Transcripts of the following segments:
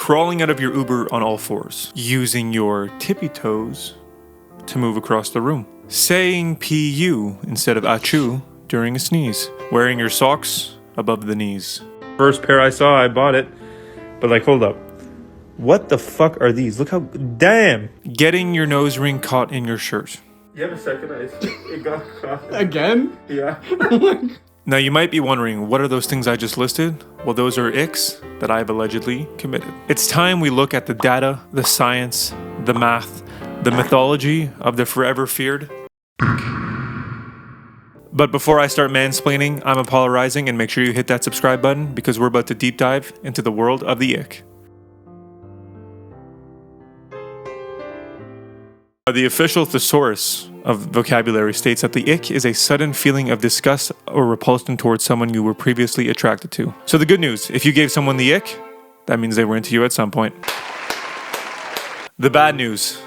crawling out of your Uber on all fours, using your tippy toes to move across the room, saying PU instead of achoo during a sneeze, wearing your socks above the knees. First pair I saw, I bought it, but like, hold up. What the fuck are these? Look how, damn! Getting your nose ring caught in your shirt. You have a second, it got caught. Again? Yeah. Now you might be wondering, what are those things I just listed? Well, those are icks that I've allegedly committed. It's time we look at the data, the science, the math, the mythology of the forever feared. But before I start mansplaining, I'm apologizing, and make sure you hit that subscribe button because we're about to deep dive into the world of the ick. The official thesaurus of vocabulary states that the ick is a sudden feeling of disgust or repulsion towards someone you were previously attracted to. So the good news, if you gave someone the ick, that means they were into you at some point. The bad news,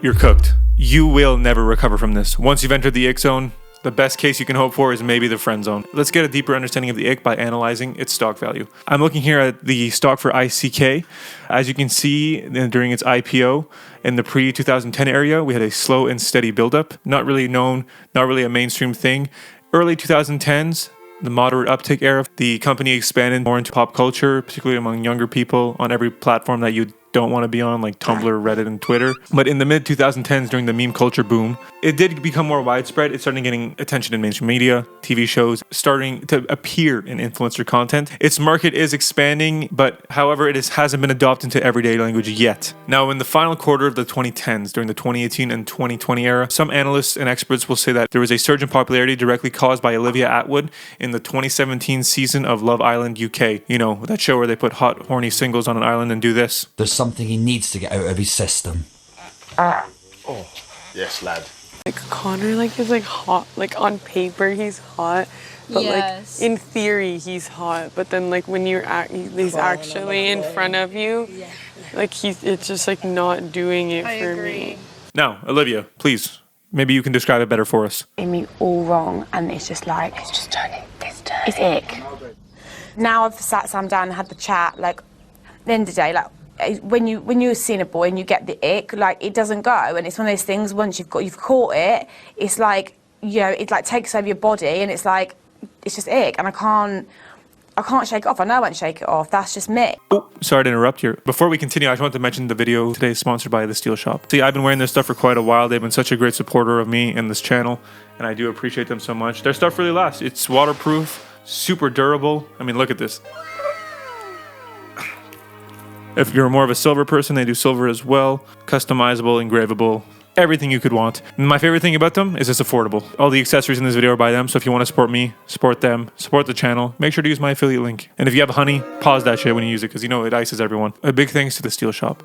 you're cooked. You will never recover from this. Once you've entered the ick zone, the best case you can hope for is maybe the friend zone. Let's get a deeper understanding of the ick by analyzing its stock value. I'm looking here at the stock for ICK. As you can see, during its IPO in the pre-2010 area, we had a slow and steady buildup. Not really known, not really a mainstream thing. Early 2010s, the moderate uptick era, the company expanded more into pop culture, particularly among younger people on every platform that you don't want to be on, like Tumblr, Reddit, and Twitter. But in the mid-2010s, during the meme culture boom, it did become more widespread. It started getting attention in mainstream media, TV shows, starting to appear in influencer content. Its market is expanding, but however, it hasn't been adopted into everyday language yet. Now, in the final quarter of the 2010s, during the 2018 and 2020 era, some analysts and experts will say that there was a surge in popularity directly caused by Olivia Attwood in the 2017 season of Love Island UK. You know, that show where they put hot, horny singles on an island and do this. There's something he needs to get out of his system. Oh, yes, lad. Like Connor, like is like hot. Like on paper, he's hot, but Yes. like in theory, he's hot. But then like when he's actually in front of you, like it's just like not doing it for me. Now, Olivia, please, maybe you can describe it better for us. In me all wrong, and it's just like it's just turning. It's ick. Now I've sat Sam down and had the chat. Like at the end of the day, like when you're seeing a boy and you get the ick, like it doesn't go, and it's one of those things. Once you've caught it, it's like, you know, it like takes over your body, and it's like it's just ick, and I can't shake it off. I know I won't shake it off. That's just me. Oh, sorry to interrupt here. Before we continue, I just want to mention the video today is sponsored by The Steel Shop. See, I've been wearing this stuff for quite a while. They've been such a great supporter of me and this channel, and I do appreciate them so much. Their stuff really lasts. It's waterproof, super durable. I mean, look at this. If you're more of a silver person, they do silver as well. Customizable, engravable, everything you could want. And my favorite thing about them is it's affordable. All the accessories in this video are by them, so if you want to support me, support them, support the channel, make sure to use my affiliate link. And if you have honey, pause that shit when you use it, because you know it ices everyone. A big thanks to The Steel Shop.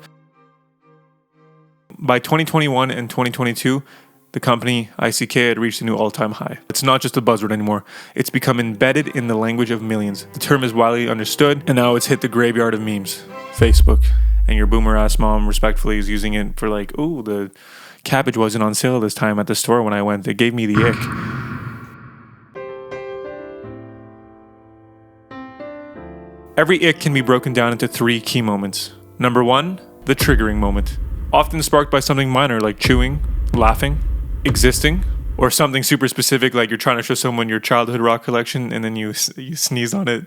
By 2021 and 2022, the company, ICK, had reached a new all-time high. It's not just a buzzword anymore. It's become embedded in the language of millions. The term is widely understood, and now it's hit the graveyard of memes. Facebook. And your boomer-ass mom, respectfully, is using it for like, ooh, the cabbage wasn't on sale this time at the store when I went. They gave me the ick. Every ick can be broken down into 3 key moments. Number 1, the triggering moment. Often sparked by something minor like chewing, laughing, existing, or something super specific like you're trying to show someone your childhood rock collection and then you sneeze on it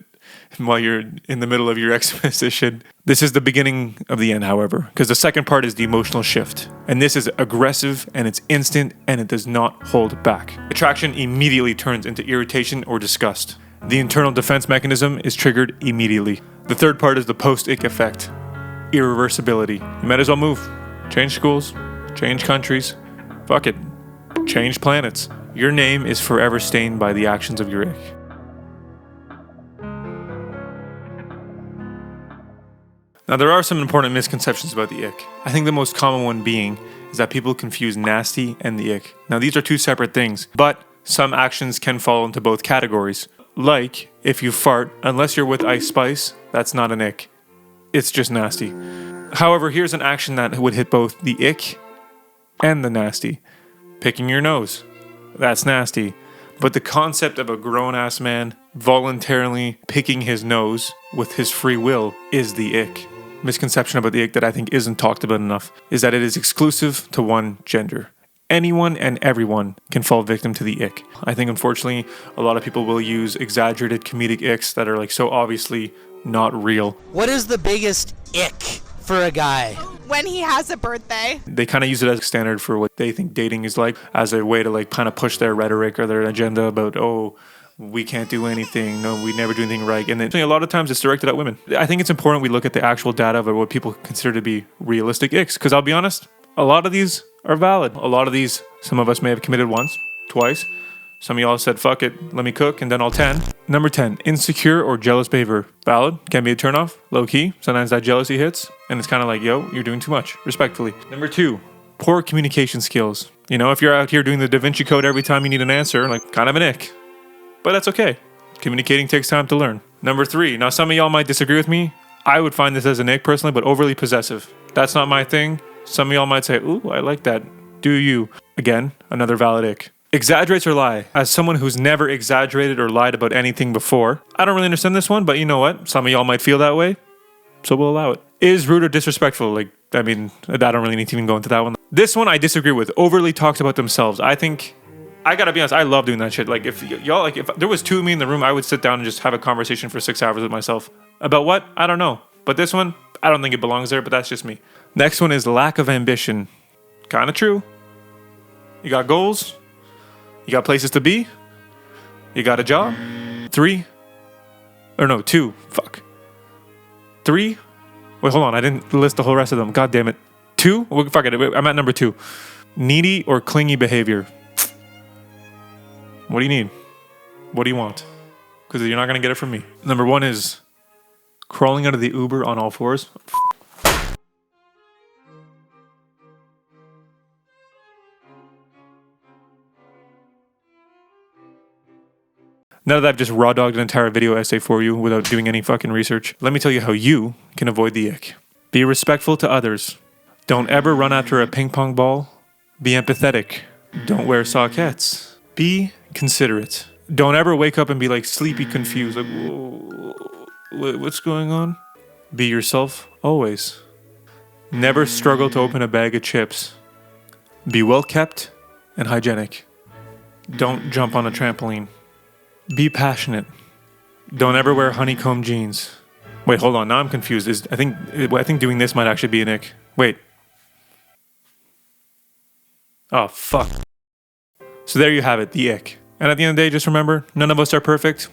while you're in the middle of your exposition. This is the beginning of the end, however, because the second part is the emotional shift. And this is aggressive, and it's instant, and it does not hold back. Attraction immediately turns into irritation or disgust. The internal defense mechanism is triggered immediately. The third part is the post-ick effect. Irreversibility. You might as well move. Change schools. Change countries. Fuck it. Change planets. Your name is forever stained by the actions of your ick. Now, there are some important misconceptions about the ick. I think the most common one being is that people confuse nasty and the ick. Now, these are 2 separate things, but some actions can fall into both categories. Like, if you fart, unless you're with Ice Spice, that's not an ick. It's just nasty. However, here's an action that would hit both the ick and the nasty. Picking your nose. That's nasty. But the concept of a grown-ass man voluntarily picking his nose with his free will is the ick. misconception about the ick that I think isn't talked about enough is that it is exclusive to one gender. Anyone and everyone can fall victim to the ick. I think unfortunately a lot of people will use exaggerated comedic icks that are like so obviously not real. What is the biggest ick for a guy? When he has a birthday. They kind of use it as a standard for what they think dating is like, as a way to like kind of push their rhetoric or their agenda about, oh, we can't do anything, no, we never do anything right. And then a lot of times it's directed at women. I think it's important we look at the actual data of what people consider to be realistic icks, because I'll be honest, a lot of these are valid. A lot of these, some of us may have committed once, twice. Some of y'all said, fuck it, let me cook, and then I'll 10. Number 10, insecure or jealous behavior. Valid, can be a turnoff, low key. Sometimes that jealousy hits, and it's kind of like, yo, you're doing too much, respectfully. Number 2, poor communication skills. You know, if you're out here doing the Da Vinci Code every time you need an answer, like, kind of an ick. But that's okay. Communicating takes time to learn. Number 3, now some of y'all might disagree with me. I would find this as an ick personally, but overly possessive. That's not my thing. Some of y'all might say, ooh, I like that. Do you? Again, another valid ick. Exaggerates or lie. As someone who's never exaggerated or lied about anything before, I don't really understand this one, but you know what? Some of y'all might feel that way, so we'll allow it. Is rude or disrespectful. Like, I mean, I don't really need to even go into that one. This one I disagree with. Overly talks about themselves. I think, I gotta be honest, I love doing that shit. Like, if y'all, like, if there was 2 of me in the room, I would sit down and just have a conversation for 6 hours with myself. About what? I don't know. But this one, I don't think it belongs there, but that's just me. Next one is lack of ambition. Kind of true. You got goals. You got places to be. You got a job. 2. Fuck. 3. Wait, hold on. I didn't list the whole rest of them. God damn it. 2? Well, fuck it. I'm at number 2. Needy or clingy behavior. What do you need? What do you want? Because you're not going to get it from me. Number 1 is crawling out of the Uber on all fours. Now that I've just raw dogged an entire video essay for you without doing any fucking research, let me tell you how you can avoid the ick. Be respectful to others. Don't ever run after a ping pong ball. Be empathetic. Don't wear sockets. Be considerate. Don't ever wake up and be like sleepy confused, like, what's going on? Be yourself always. Never struggle to open a bag of chips. Be well kept and hygienic. Don't jump on a trampoline. Be passionate. Don't ever wear honeycomb jeans. Wait, hold on. Now I'm confused. I think doing this might actually be an ick. Wait. Oh, fuck. So there you have it, the ick. And at the end of the day, just remember, none of us are perfect.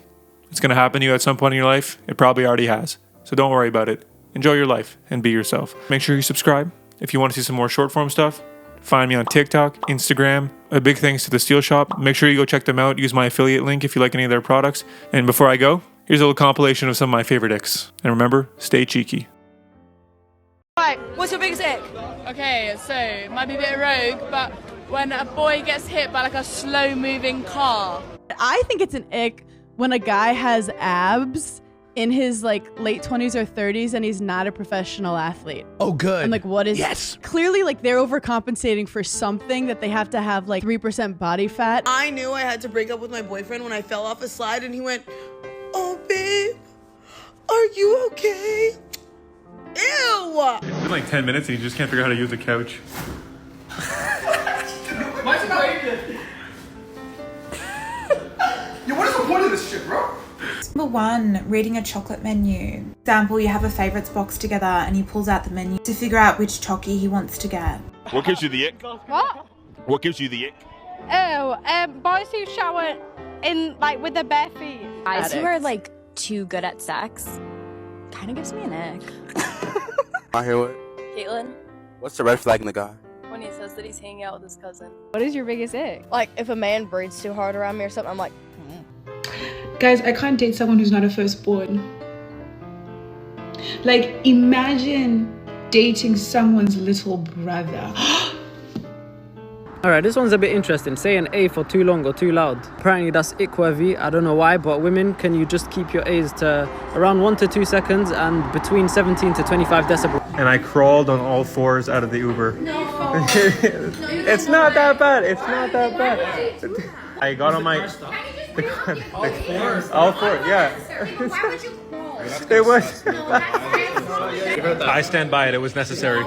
It's going to happen to you at some point in your life. It probably already has. So don't worry about it. Enjoy your life and be yourself. Make sure you subscribe. If you want to see some more short form stuff, find me on TikTok, Instagram. A big thanks to the Steel Shop. Make sure you go check them out. Use my affiliate link if you like any of their products. And before I go, here's a little compilation of some of my favorite icks. And remember, stay cheeky. Right, what's your biggest ick? Okay, so it might be a bit rogue, but when a boy gets hit by like a slow moving car. I think it's an ick when a guy has abs in his like late 20s or 30s and he's not a professional athlete. Oh, good. And like, what is... Yes. Clearly, like, they're overcompensating for something that they have to have like 3% body fat. I knew I had to break up with my boyfriend when I fell off a slide and he went, "Oh, babe, are you okay?" Ew! It's been like 10 minutes and you just can't figure out how to use the couch. Why's it breaking? Yo, what is the point of this shit, bro? Number 1, reading a chocolate menu. For example, you have a favourites box together and he pulls out the menu to figure out which chocky he wants to get. What gives you the ick? What? What gives you the ick? Oh, boys who shower in like with their bare feet. Guys who are like too good at sex kind of gives me an ick. I hear what? Caitlin? What's the red flag in the guy? When he says that he's hanging out with his cousin. What is your biggest ick? Like, if a man breathes too hard around me or something, I'm like, Guys, I can't date someone who's not a firstborn. Like, imagine dating someone's little brother. Alright, this one's a bit interesting. Saying A for too long or too loud. Apparently that's ick-worthy. I don't know why, but women, can you just keep your A's to around 1 to 2 seconds and between 17 to 25 decibels? And I crawled on all fours out of the Uber. No. It's not that bad. It's not that bad. I got on my... all fours, yeah. Why would you crawl? It was. I stand by it. It was necessary.